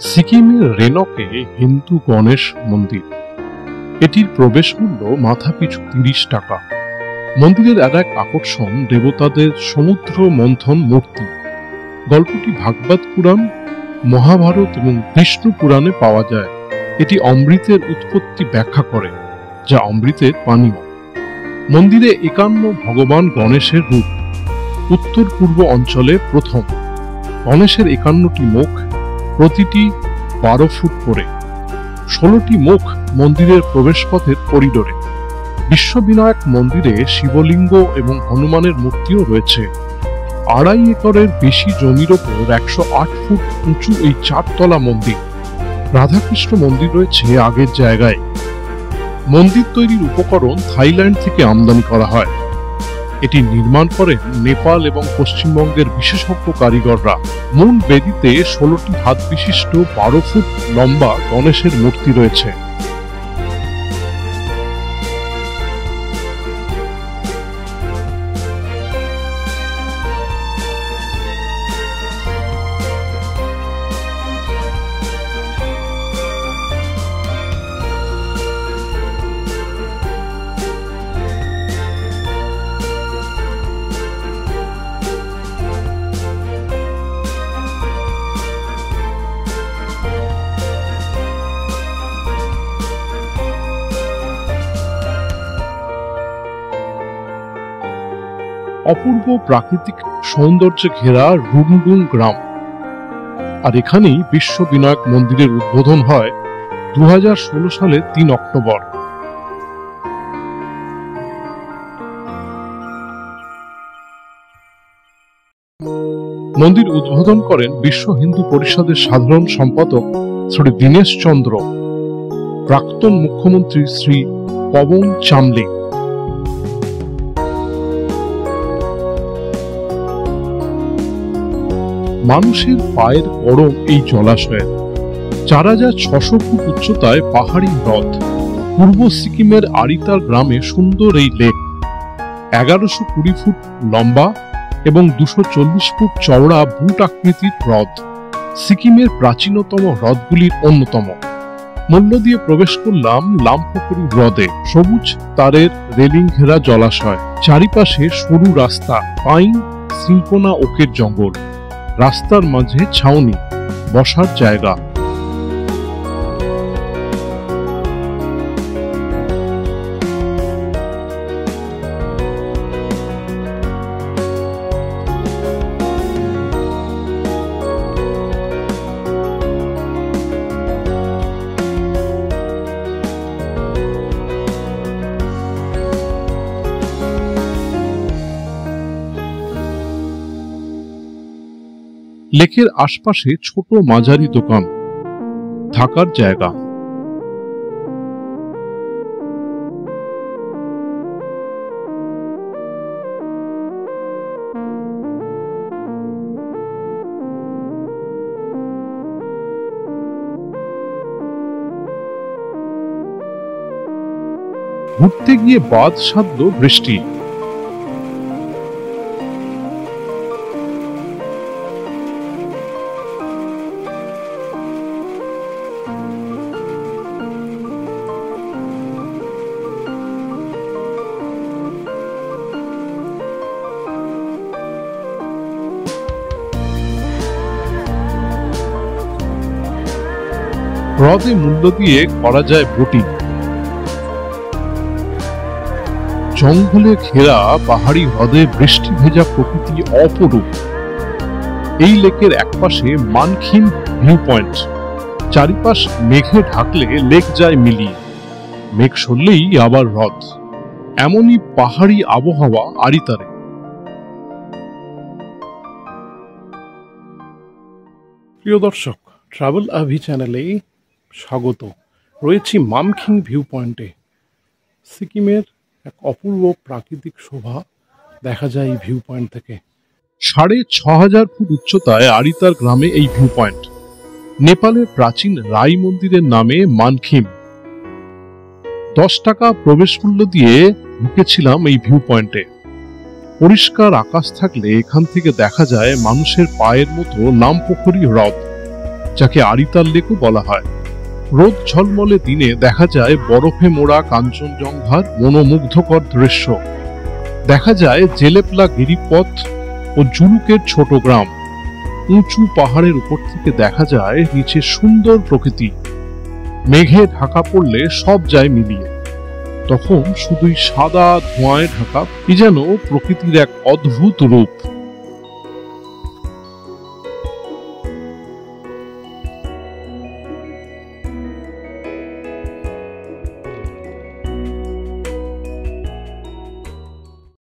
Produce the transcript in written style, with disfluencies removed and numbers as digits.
সিকিমের রেনকে হিন্দু গণেশ মন্দির। এটির প্রবেশ মূল্য মাথাপিছু ৩০ টাকা। মন্দিরের আর এক আকর্ষণ দেবতাদের সমুদ্র মন্থন মূর্তি। গল্পটি ভাগবত পুরাণ, মহাভারত এবং বিষ্ণু পুরাণে পাওয়া যায়। এটি অমৃতের উৎপত্তি ব্যাখ্যা করে, যা অমৃতের পানীয়। মন্দিরে ৫১ ভগবান গণেশের রূপ। উত্তর পূর্ব অঞ্চলে প্রথম। গণেশের ৫১টি মুখ, প্রতিটি ১২ ফুট করে। ১৬টি মুখ মন্দিরের প্রবেশপথের করিডোরে। বিশ্ববিনায়ক মন্দিরে শিবলিঙ্গ এবং হনুমানের মূর্তিও রয়েছে। ২.৫ একরের বেশি জমির ওপর ১০৮ ফুট উঁচু এই ৪তলা মন্দির। রাধাকৃষ্ণ মন্দির রয়েছে আগের জায়গায়। মন্দির তৈরির উপকরণ থাইল্যান্ড থেকে আমদানি করা হয়। এটি নির্মাণ করেন নেপাল এবং পশ্চিমবঙ্গের বিশেষজ্ঞ কারিগররা। মূল বেদিতে ১৬টি হাত বিশিষ্ট ১২ ফুট লম্বা গণেশের মূর্তি রয়েছে। অপূর্ব প্রাকৃতিক সৌন্দর্যে ঘেরা রুংডুং গ্রাম। আর এখানেই বিশ্ববিনায়ক মন্দিরের উদ্বোধন হয় ২০১৬ সালের ৩ অক্টোবর। মন্দির উদ্বোধন করেন বিশ্ব হিন্দু পরিষদের সাধারণ সম্পাদক শ্রী দীনেশ চন্দ্র, প্রাক্তন মুখ্যমন্ত্রী শ্রী পবন চামলিং। মানুষের পায়ের গরম এই জলাশয়ে ৪৬০০ ফুট উচ্চতায় পাহাড়ি হ্রদ। পূর্ব সিকিমের আরিতার গ্রামে সুন্দর এই লেক ১১২০ ফুট লম্বা এবং ২৪০ ফুট চওড়া বুট আকৃতির হ্রদ। সিকিমের প্রাচীনতম হ্রদগুলির অন্যতম। মূল্য দিয়ে প্রবেশ করলাম লামপোখরি হ্রদে। সবুজ তারের রেলিং ঘেরা জলাশয়, চারিপাশে সরু রাস্তা, পাইন, সিনকোনা ওকের জঙ্গল। রাস্তার মাঝে ছাউনি, বসার জায়গা। লেকের আশপাশে ছোট মাঝারি দোকান, থাকার জায়গা। ঘুরতে গিয়ে বাদ সাধল বৃষ্টি। হ্রদে মূল্য দিয়ে করা যায় বোটিং। জঙ্গলে ঘেরা পাহাড়ি হ্রদে বৃষ্টি ভেজা প্রকৃতি অপরূপ। এই লেকের একপাশে মানখিম ভিউ পয়েন্ট। চারিপাশ মেঘে ঢাকলে লেক যায় মিলিয়ে, মেঘ সরলেই আবার হ্রদ। এমনই পাহাড়ি আবহাওয়া আরিতারে। প্রিয় দর্শক, ট্রাভেল আভি চ্যানেলে স্বাগত। রয়েছি মামখিং ভিউ পয়েন্টে। সিকিমের এক অপূর্ব প্রাকৃতিক শোভা দেখা যায় এই ভিউ পয়েন্ট থেকে। ৬৫০০ ফুট উচ্চতায় আরিতার গ্রামে এই ভিউ পয়েন্ট। নেপালের প্রাচীন রাই মন্দিরের নামে মানখিম। ১০ টাকা প্রবেশ মূল্য দিয়ে ঢুকেছিলাম এই ভিউ পয়েন্টে। পরিষ্কার আকাশ থাকলে এখান থেকে দেখা যায় মানুষের পায়ের মতো লামপোখরি হ্রদ। যাকে আরিতাল লেকও বলা হয়। রোদ ঝলমলে দিনে দেখা যায় বরফে মোড়া কাঞ্চনজঙ্ঘার মনোমুগ্ধকর দৃশ্য। দেখা যায় জেলেপলা গিরিপথ ও জুলুকের ছোট গ্রাম। উঁচু পাহাড়ের উপর থেকে দেখা যায় নিচে সুন্দর প্রকৃতি। মেঘে ঢাকা পড়লে সব যায় মিলিয়ে, তখন শুধুই সাদা ধোঁয়ায় ঢাকা, কি যেন প্রকৃতির এক অদ্ভুত রূপ।